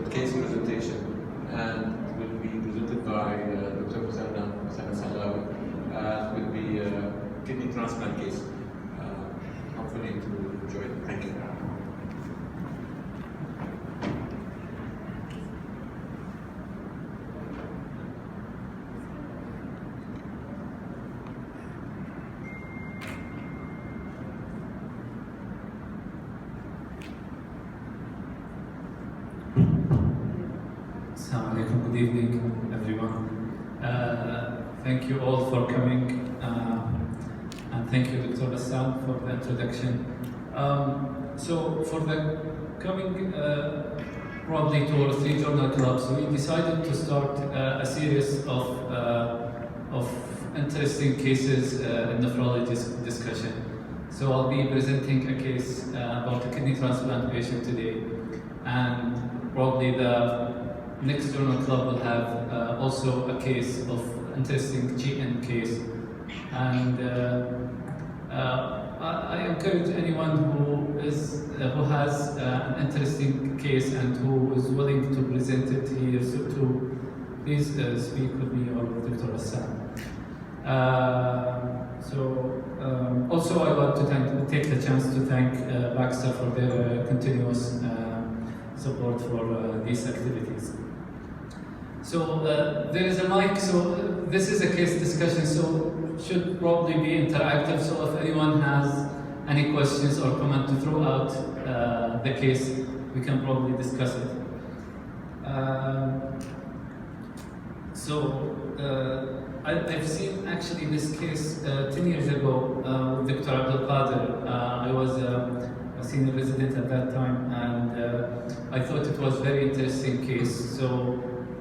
case presentation, and will be presented by Dr. Muthana AlSahlawi. It will be a kidney transplant case. Hopefully to enjoy it. Thank you. Assalamu alaikum, good evening everyone. Thank you all for coming, and thank you Dr. AlAhsa for the introduction. So for the coming probably 2 or 3 journal clubs, we decided to start a series of interesting cases in nephrology discussion. So I'll be presenting a case about a kidney transplant patient today, and probably the next journal club will have also a case of interesting GN case, and I encourage anyone who has an interesting case and who is willing to present it here to please speak with me or with Dr. AlAhsa. Also I want to take the chance to thank AlAhsa for their continuous support for these activities. So there is a mic, so this is a case discussion, so should probably be interactive, so if anyone has any questions or comment to throw out the case, we can probably discuss it. I've seen actually this case 10 years ago with Dr. Abdul-Qadir. I was a senior resident at that time, and I thought it was a very interesting case. So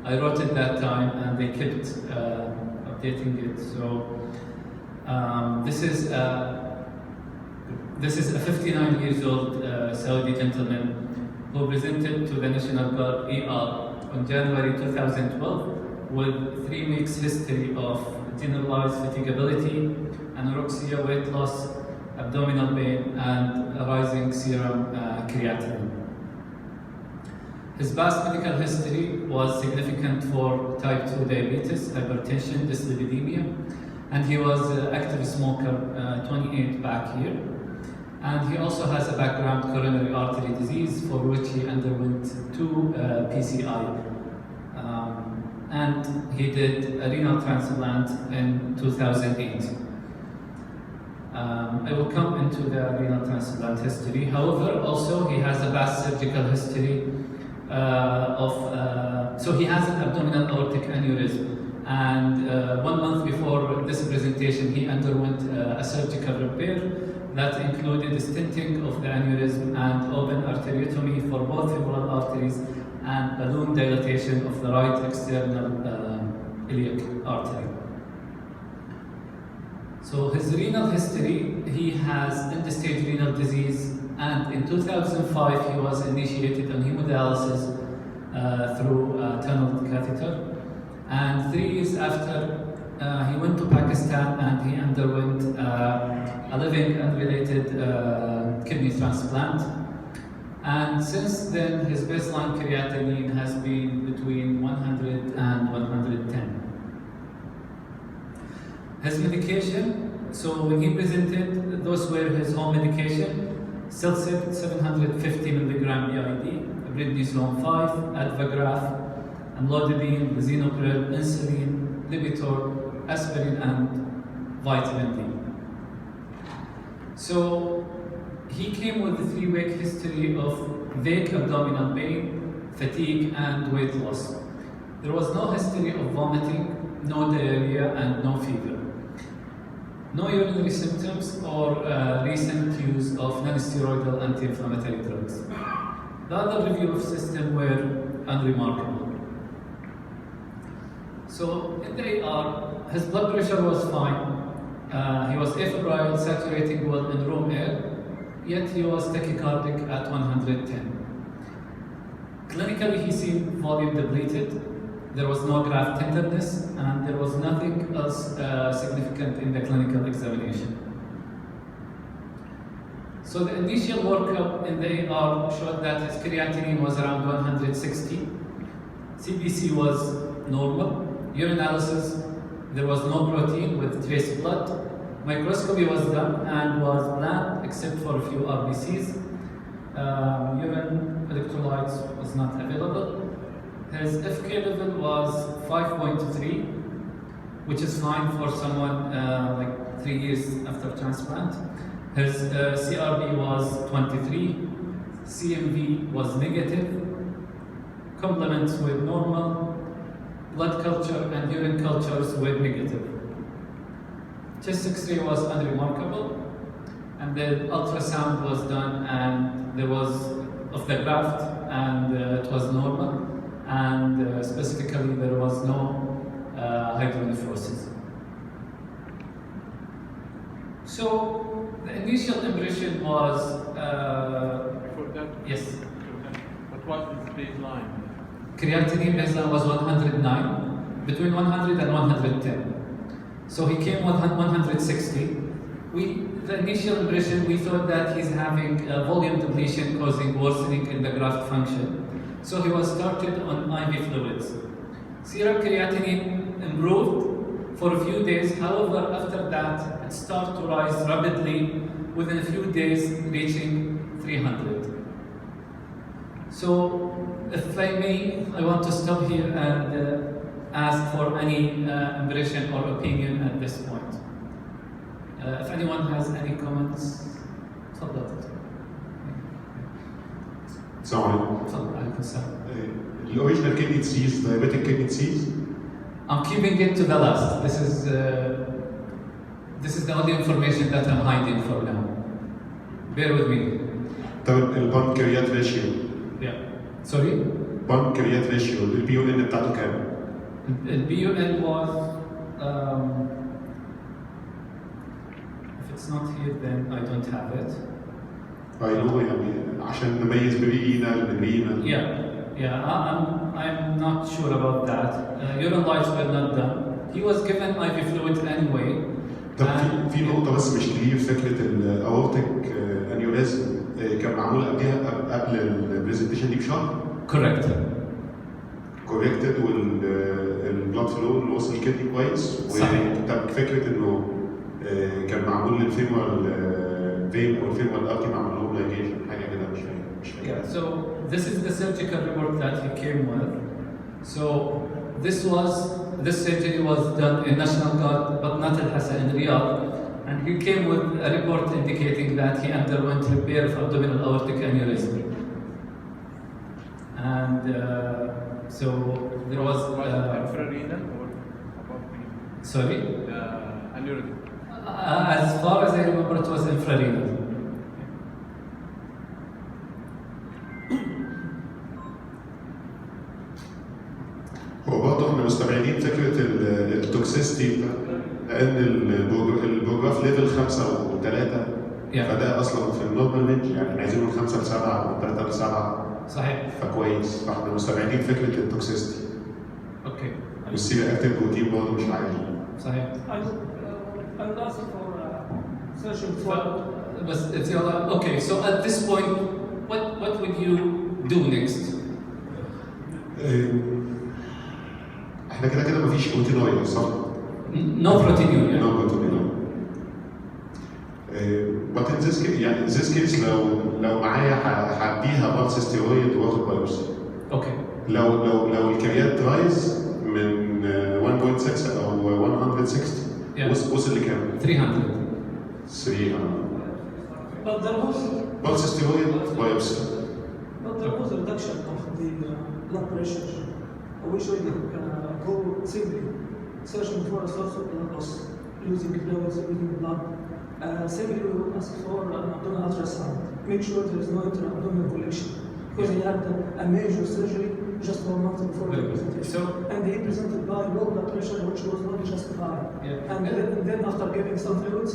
I wrote it that time, and they kept updating it. So this is a 59 years old Saudi gentleman who presented to the National Guard ER on January 2012 with 3 weeks history of generalized fatigability, anorexia, weight loss, abdominal pain, and rising serum creatinine. His past medical history was significant for type 2 diabetes, hypertension, dyslipidemia, and he was an active smoker, 28 back here. And he also has a background coronary artery disease for which he underwent 2 PCI. And he did a renal transplant in 2008. I will come into the renal transplant history. However, also he has a past surgical history so he has an abdominal aortic aneurysm, and 1 month before this presentation he underwent a surgical repair that included stenting of the aneurysm and open arteriotomy for both femoral arteries and balloon dilatation of the right external iliac artery. So his renal history, he has end-stage renal disease, and in 2005 he was initiated on hemodialysis through a tunneled catheter. And 3 years after, he went to Pakistan and he underwent a living unrelated kidney transplant. And since then, his baseline creatinine has been between 100 and 110. His medication, so when he presented, those were his home medication: Silsip 750 milligram BID, prednisolone 5, Advagraph, amlodipine, lisinopril, insulin, Lipitor, aspirin, and vitamin D. So he came with a 3-week history of vague abdominal pain, fatigue, and weight loss. There was no history of vomiting, no diarrhea, and no fever. No urinary symptoms or recent use of non-steroidal anti-inflammatory drugs. The other review of system were unremarkable. So in the AR, his blood pressure was fine. He was afebrile, saturating well in room air, yet he was tachycardic at 110. Clinically, he seemed volume depleted. There was no graft tenderness, and there was nothing else significant in the clinical examination. So the initial workup in the AR showed that his creatinine was around 160. CBC was normal. Urinalysis, there was no protein with trace blood. Microscopy was done and was bland except for a few RBCs. Urine electrolytes was not available. His FK level was 5.3, which is fine for someone like 3 years after transplant. His CRB was 23, CMV was negative, complements were normal, blood culture and urine cultures were negative. Chest X-ray was unremarkable, and the ultrasound was done, and there was of the graft, and it was normal, and specifically there was no hydronephrosis. So the initial impression was Before that, yes. what was his baseline? Creatinine baseline was 109, between 100 and 110. So he came with 160. The initial impression, we thought that he's having volume depletion causing worsening in the graft function. So he was started on IV fluids. Serum creatinine improved for a few days. However, after that, it started to rise rapidly within a few days, reaching 300. So, if I may, I want to stop here and ask for any impression or opinion at this point. If anyone has any comments, تفضل. السلام عليكم. تفضل عليكم السلام. الاوريجينال كيدني ديزيز diabetic kidney disease. I'm keeping it to the last. This is the only information that I'm hiding for now. Bear with me. طب البانكريات ريشيو. Yeah. Sorry? بانكريات ريشيو البي او ان بتاعته كام؟ The BUN was, if it's not here, then I don't have it. ايوه يعني عشان نميز برينال من رينال. Yeah, I'm not sure about that. Urine lights were not done. He was given IV fluid anyway. طب في نقطة بس مش كلير، فكرة الاورتيك انيوريزم كان معمول قبل البرزنتيشن دي بشهر؟ Correct. كوركتد والبلاد فلو اللي وصل الكدني كويس. صحيح. طب فكرة انه كان معمول للفيمورال فين او الفيمورال ارتي معمول لهم لايجيشن حاجة كده مش فاهم. Yeah, so this is the surgical report that he came with. So this surgery was done in National Guard, but not AlAhsa in Riyadh. And he came with a report indicating that he underwent repair of abdominal aortic aneurysm. And so there was. Infrarenal or above renal? Sorry? The aneurysm. As far as I remember, it was infrarenal. هو برضه احنا مستبعدين فكره التوكسيستي، لان البروجراف ليفل 5 و3 فده اصلا في النورمال رينج، يعني عايزينه من 5 ل 7 او 3 ل 7. صحيح. فكويس، فاحنا مستبعدين فكره التوكسيستي. اوكي. والسيري اكتيف بروتين برضه مش عالي. صحيح. I would ask for session 12. But it's okay. So at this point, what would you do next? احنا كده مفيش بروتينوريا صح؟ No proteinuria. No proteinuria. But in this case, يعني in this case لو معايا هديها بالس ستيرويد واخد بايوبسي. اوكي. لو الكريات رايز من 1.6 او 160 وصل لكام؟ 300. 300. But there was بالس ستيرويد بايوبسي. But there was a reduction of the blood pressure. We should go simply searching for a source of blood loss, losing fluids, losing blood. Simply we will ask for an abdominal ultrasound. Make sure there is no intra-abdominal collection. Because he had a major surgery just 1 month before the presentation. And he presented by low blood pressure, which was not justified. And then after giving some fluids,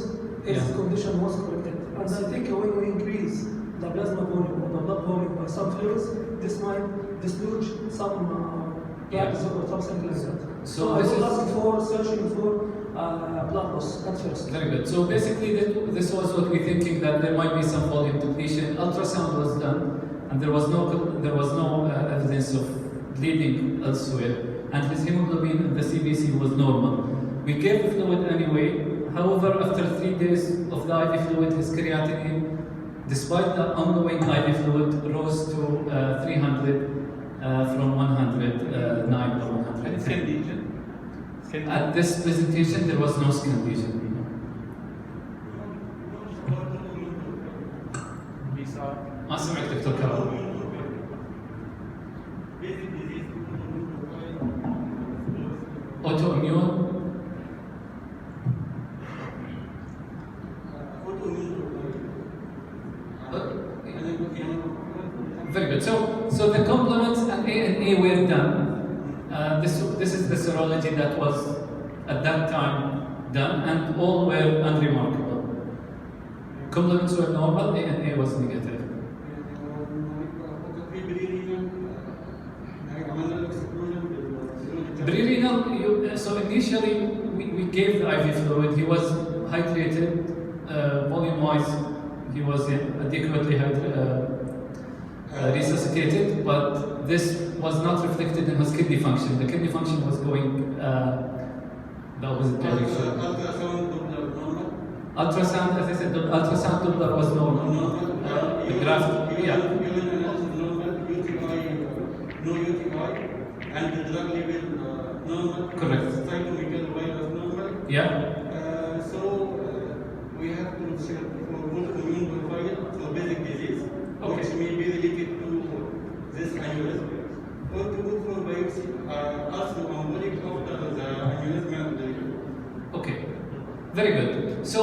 his condition was corrected. And I think when we increase the plasma volume or the blood volume by some fluids, this might dislodge some or something like that. So I was asking for searching for blood loss at first. Very good. So basically, this was what we're thinking, that there might be some volume depletion. Ultrasound was done, and there was no evidence of bleeding elsewhere, and his hemoglobin and the CBC was normal. We gave the fluid anyway. However, after 3 days of the IV fluid, his creatinine, despite the ongoing IV fluid, rose to 300 from 109 or 110. Skin lesion? At this presentation, there was no skin lesion. ما سمعت دكتور كرم. Autoimmune. Very good. So the complements and A were done. This is the serology that was at that time done, and all were unremarkable. Complements were normal, A was negative. Pre-renal, so initially we gave the IV fluid. He was hydrated, volume-wise, he was adequately resuscitated, but this was not reflected in his kidney function. The kidney function was going the opposite direction. Ultrasound, as I said, the ultrasound Doppler was normal. The graft, yeah. No UTI, and the drug level normal. Correct. Cytomegalovirus normal. Yeah. So we have to check for autoimmune profile, so basic disease, which may be related to this aneurysm. Or to go for biopsy, also embolic after the aneurysm. Okay, very good. So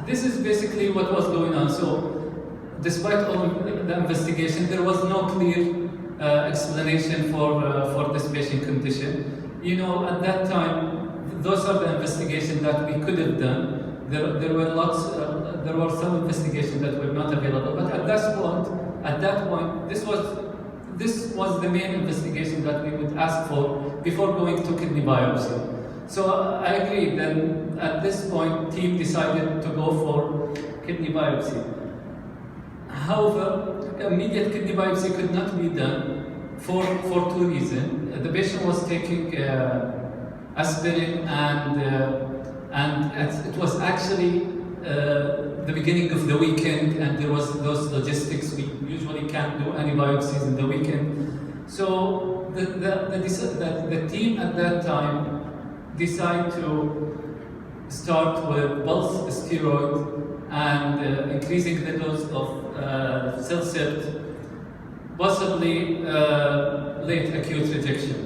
this is basically what was going on. So despite all the investigation, there was no clear explanation for this patient condition. You know, at that time, those are the investigations that we could have done. There were some investigations that were not available. But at that point, this was the main investigation that we would ask for before going to kidney biopsy. So I agree. Then at this point, team decided to go for kidney biopsy. However, immediate kidney biopsy could not be done for two reasons. The patient was taking aspirin, and it was actually the beginning of the weekend, and there was those logistics. We usually can't do any biopsies in the weekend. So the team at that time decided to start with pulse steroid and increasing the dose of CellCept, possibly late acute rejection.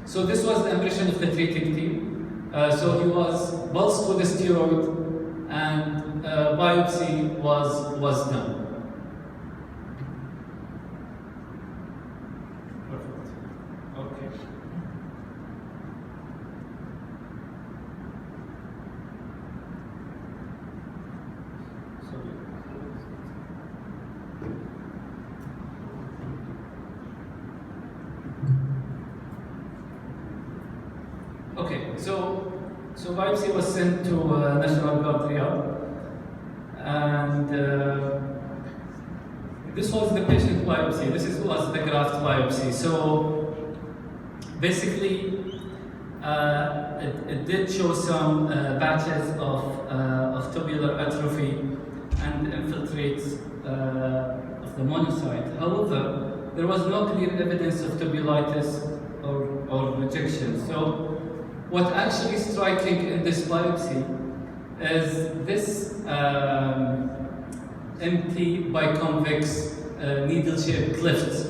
So this was the impression of the treating team. So he was pulsed with the steroid, and biopsy was done. Perfect. Okay. Okay, so biopsy was sent to National Guard Riyadh, and this was the patient biopsy. This was the graft biopsy. So basically, it did show some patches of tubular atrophy and infiltrates of the monocyte. However, there was no clear evidence of tubulitis or rejection. So what actually striking in this biopsy is this empty biconvex needle-shaped cleft.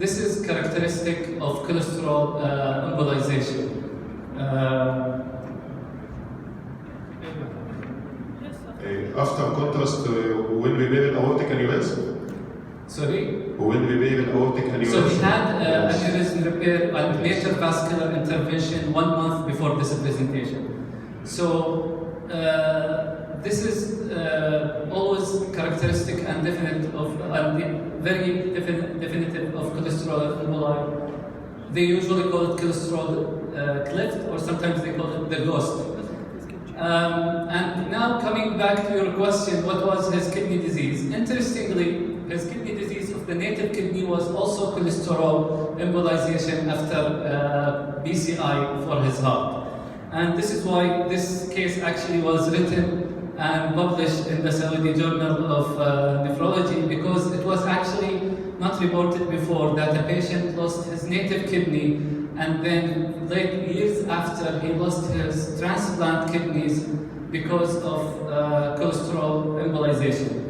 This is characteristic of cholesterol embolization. After contrast, when we made an aortic aneurysm? Sorry? When we made an aortic aneurysm? So he had aneurysm repair and major vascular intervention 1 month before this presentation. So this is always characteristic and definite of very definitive of cholesterol emboli. They usually call it cholesterol cleft, or sometimes they call it the ghost. And now coming back to your question, what was his kidney disease? Interestingly, his kidney disease of the native kidney was also cholesterol embolization after BCI for his heart. And this is why this case actually was written and published in the Saudi Journal of Nephrology, because it was actually not reported before that a patient lost his native kidney, and then late years after he lost his transplant kidneys because of cholesterol embolization.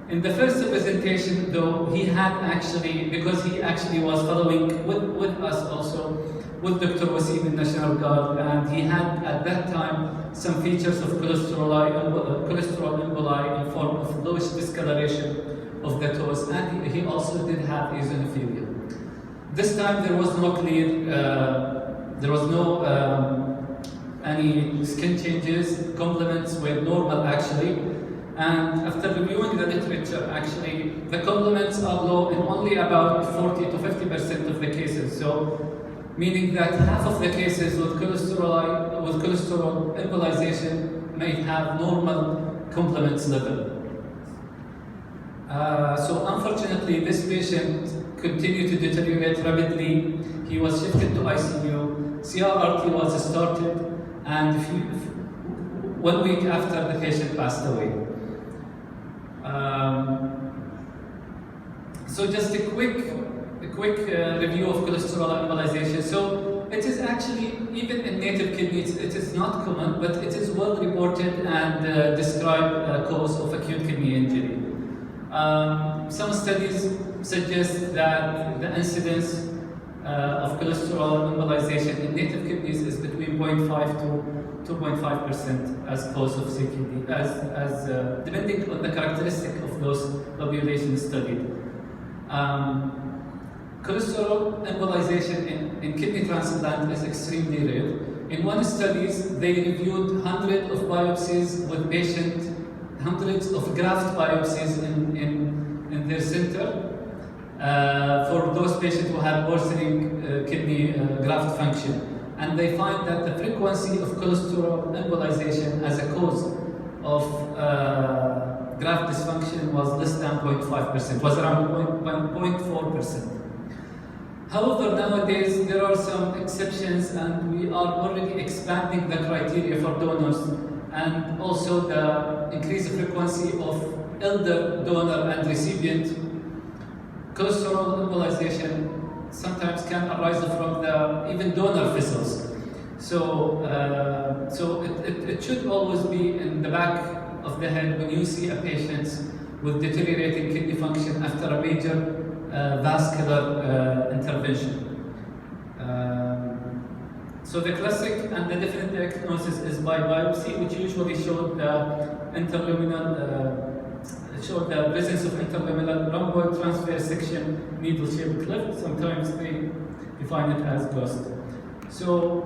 In the first presentation though, he had actually, because he actually was following with us also, with Dr. Wasim in National Guard, and he had at that time some features of cholesterol emboli in form of bluish discoloration of the toes, and he also did have eosinophilia. This time there was no clear, there was no any skin changes, complements were normal actually, and after reviewing the literature actually, the complements are low in only about 40 to 50% of the cases, so meaning that half of the cases with cholesterol embolization may have normal complements level. So unfortunately this patient continued to deteriorate rapidly. He was shifted to ICU, CRRT was started, and 1 week after the patient passed away. So just a quick review of cholesterol embolization. So it is actually, even in native kidneys, it is not common, but it is well reported and described cause of acute kidney injury. Some studies suggest that the incidence of cholesterol embolization in native kidneys is between 0.5 to 2.5% as cause of CKD, depending on the characteristic of those populations studied. Cholesterol embolization in kidney transplant is extremely rare. In one study, they reviewed hundreds of biopsies with patients, hundreds of graft biopsies in their center for those patients who have worsening kidney graft function. And they find that the frequency of cholesterol embolization as a cause of graft dysfunction was less than 0.5%, was around 0.4%. However, nowadays there are some exceptions, and we are already expanding the criteria for donors, and also the increased frequency of elder donor and recipient. Cholesterol embolization sometimes can arise from the even donor vessels. So, it should always be in the back of the head when you see a patient with deteriorating kidney function after a major vascular intervention. So the classic and the definite diagnosis is by biopsy, which usually showed the interluminal, showed the presence of interluminal rhomboid transverse section, needle-shaped cleft. Sometimes they define it as ghost. So,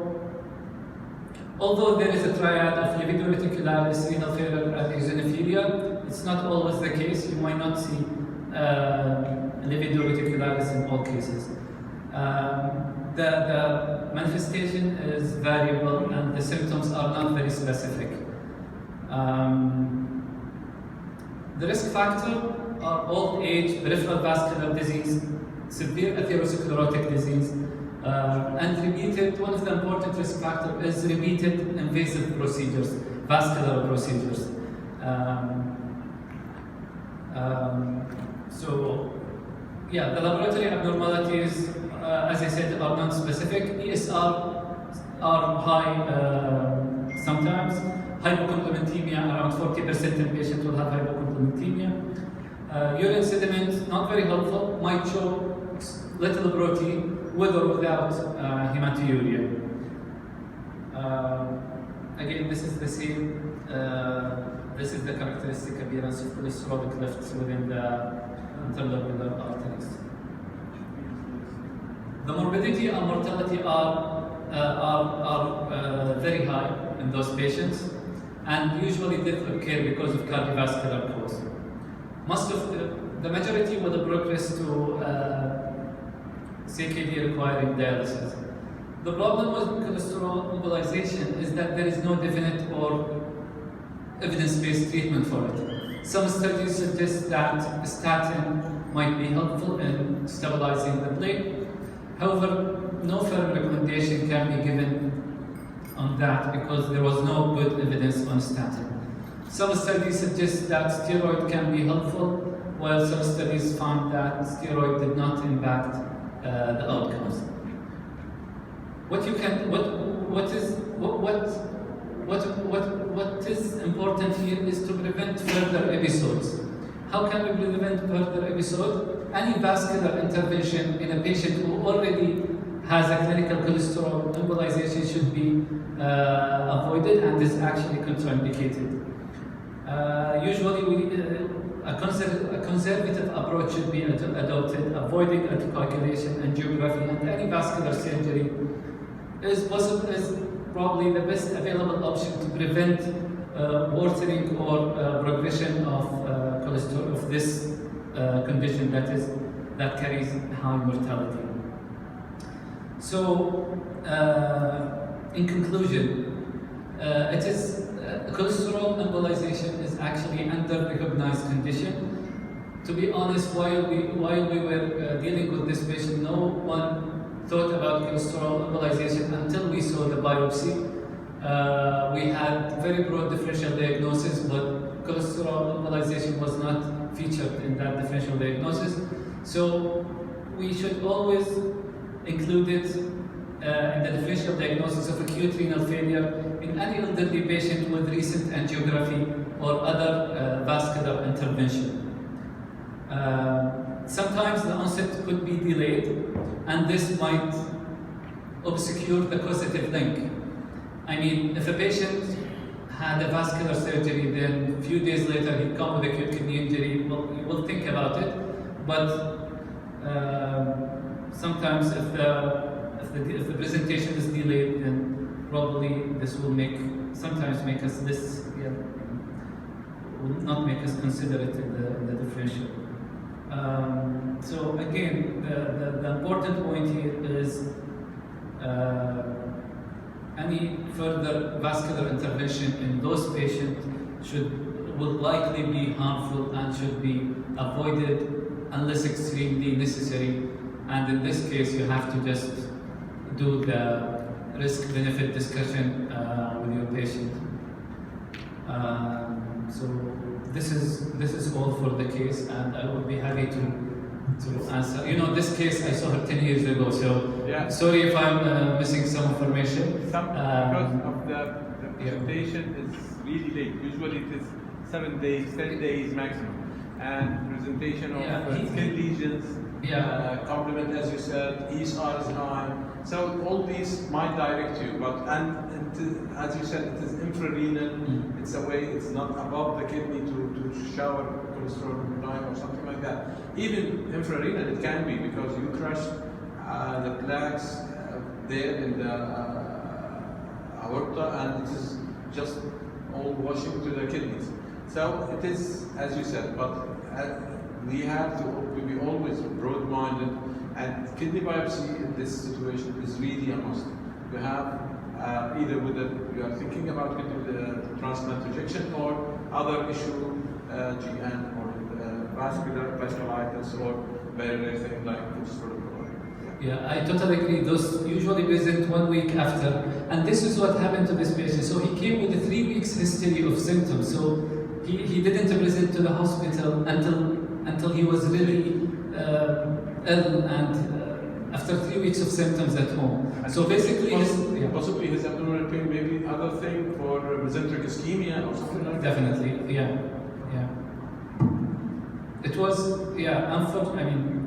although there is a triad of livedo reticularis, renal failure, and eosinophilia, it's not always the case. You might not see livedo reticularis in all cases. The manifestation is variable, and the symptoms are not very specific. The risk factor are old age, peripheral vascular disease, severe atherosclerotic disease, and repeated. One of the important risk factors is repeated invasive procedures, vascular procedures. So, yeah, the laboratory abnormalities, as I said, are non-specific. ESR are high sometimes. Hypocomplementemia, around 40% of patients will have hypocomplementemia. Urine sediment, not very helpful, might show little protein with or without hematuria. Again, this is the same, this is the characteristic appearance of cholesterol clefts within the interlobular arteries. The morbidity and mortality are very high in those patients, and usually death occur because of cardiovascular cause. Most of the majority will progress to CKD requiring dialysis. The problem with cholesterol mobilization is that there is no definite or evidence-based treatment for it. Some studies suggest that statin might be helpful in stabilizing the plate. However, no firm recommendation can be given on that because there was no good evidence on statin. Some studies suggest that steroid can be helpful, while some studies found that steroid did not impact the outcomes. What is important here is to prevent further episodes. How can we prevent further episodes? Any vascular intervention in a patient who already has a clinical cholesterol embolization should be avoided and is actually contraindicated. Usually, a conservative approach should be adopted, avoiding anticoagulation, angiography, and any vascular surgery is probably the best available option to prevent worsening or progression of cholesterol of this condition that carries high mortality. So, in conclusion, cholesterol embolization is actually an under-recognized condition. To be honest, while we were dealing with this patient, no one thought about cholesterol embolization until we saw the biopsy. We had very broad differential diagnosis, but cholesterol embolization was not featured in that differential diagnosis. So we should always include it in the differential diagnosis of acute renal failure in any elderly patient with recent angiography or other vascular intervention. Sometimes the onset could be delayed, and this might obscure the causative link. I mean, if a patient had a vascular surgery, then a few days later he'd come with acute kidney injury, well, you will think about it, but sometimes if the presentation is delayed, then probably this will sometimes make us will not make us consider it in the differential. So again, the important point here is any further vascular intervention in those patients will likely be harmful and should be avoided unless extremely necessary. And in this case, you have to just do the risk-benefit discussion with your patient. So this is all for the case, and I will be happy to answer. You know, this case I saw her 10 years ago, so yeah. Sorry if I'm missing some information. Because of the presentation is really late. Usually it is 7 days, 10 days maximum. And presentation of skin lesions, complement, as you said, ESR is high. So all these might direct you, but as you said, it is infrarenal. It's a way, it's not above the kidney to shower cholesterol or something like that. Even infrarenal, it can be because you crush the plaques there in the aorta, and it is just all washing to the kidneys. So it is, as you said, but we have to be always broad-minded, and kidney biopsy in this situation is really a must. You have either you are thinking about getting the transplant rejection or other issue, GN or vasculitis or very thing like cholesterol. Yeah, I totally agree. Those usually present 1 week after, and this is what happened to this patient. So he came with a 3 weeks history of symptoms. So he didn't present to the hospital until he was really ill, and after 3 weeks of symptoms at home. And so basically, possibly his abdominal pain, maybe other thing for mesenteric ischemia or something like that. Definitely, yeah. It was,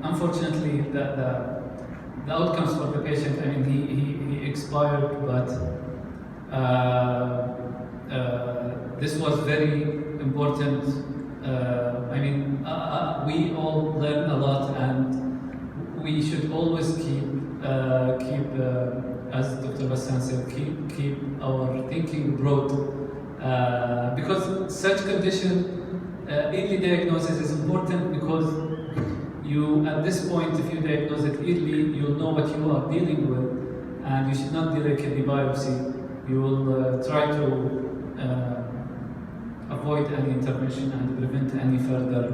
unfortunately, the outcomes for the patient. I mean, he expired, but this was very important. We all learn a lot, and we should always keep as Dr. Bassan said, keep our thinking broad, because such condition, early diagnosis is important, because you, at this point, if you diagnose it early, you'll know what you are dealing with, and you should not delay kidney biopsy. You will try to avoid any intervention and prevent any further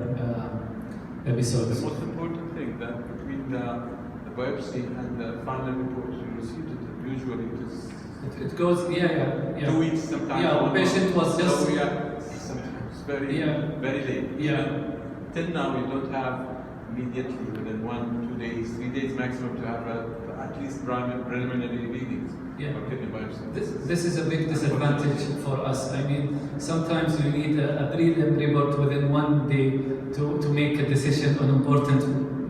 episodes. The most important thing that between the biopsy and the final report you received it, usually it goes 2 weeks sometimes. Yeah, patient was just sometimes very late. Yeah. Till now you don't have immediately within 1, 2 days, 3 days maximum to have at least preliminary readings for kidney biopsy. This is a big disadvantage for us. I mean, sometimes you need a prelim report within 1 day to make a decision on important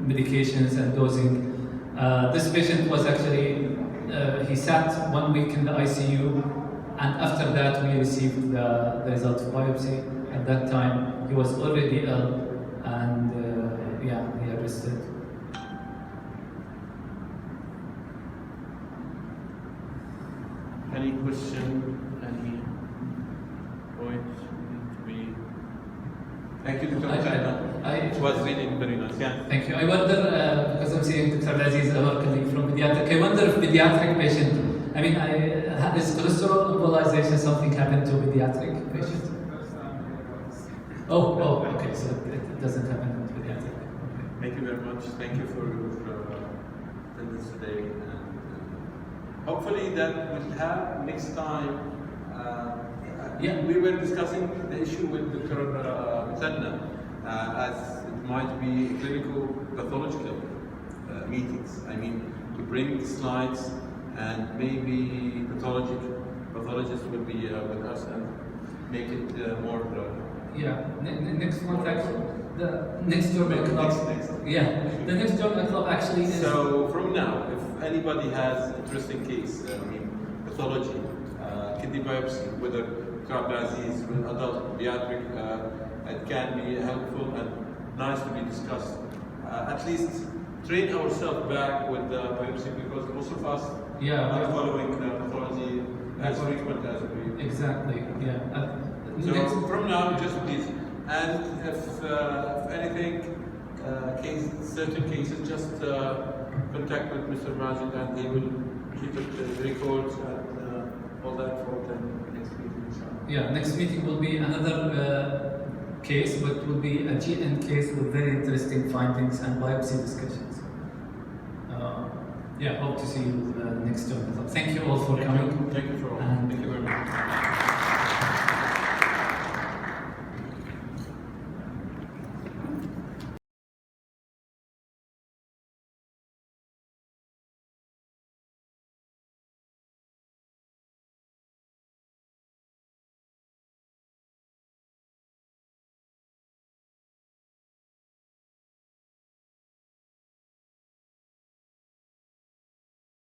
medications and dosing. This patient was actually, he sat 1 week in the ICU, and after that we received the result of biopsy. At that time he was already ill, and he arrested. Any question? Any point need to be? Thank you, Dr. Muthana. It was really very nice. Yeah. Thank you. I wonder, because I'm seeing Dr. Aziz, our colleague from pediatric, I wonder if pediatric patient, I mean, is cholesterol embolization something happened to pediatric patients? Oh, okay, so it doesn't happen in pediatric. Okay. Thank you very much. Thank you for your attendance today. And hopefully that we'll have next time. We were discussing the issue with Dr. Muthana as it might be clinical pathological meetings. I mean, to bring slides and maybe pathologists will be with us and make it more. Next month actually. The next journal club. The next journal club actually is. So from now, if anybody has interesting case, pathology, kidney biopsy, whether Aziz, adult, pediatric, it can be helpful and nice to be discussed. At least train ourselves back with the biopsy, because most of us are following the pathology as frequent as we. Exactly. So from now, just please, and if anything, certain cases, just contact with Mr. Majid and he will keep the records and all that for the next meeting. Next meeting will be another case, but it will be a GN case with very interesting findings and biopsy discussions. Hope to see you next time. Thank you all for coming. Thank you for all. Thank you very much.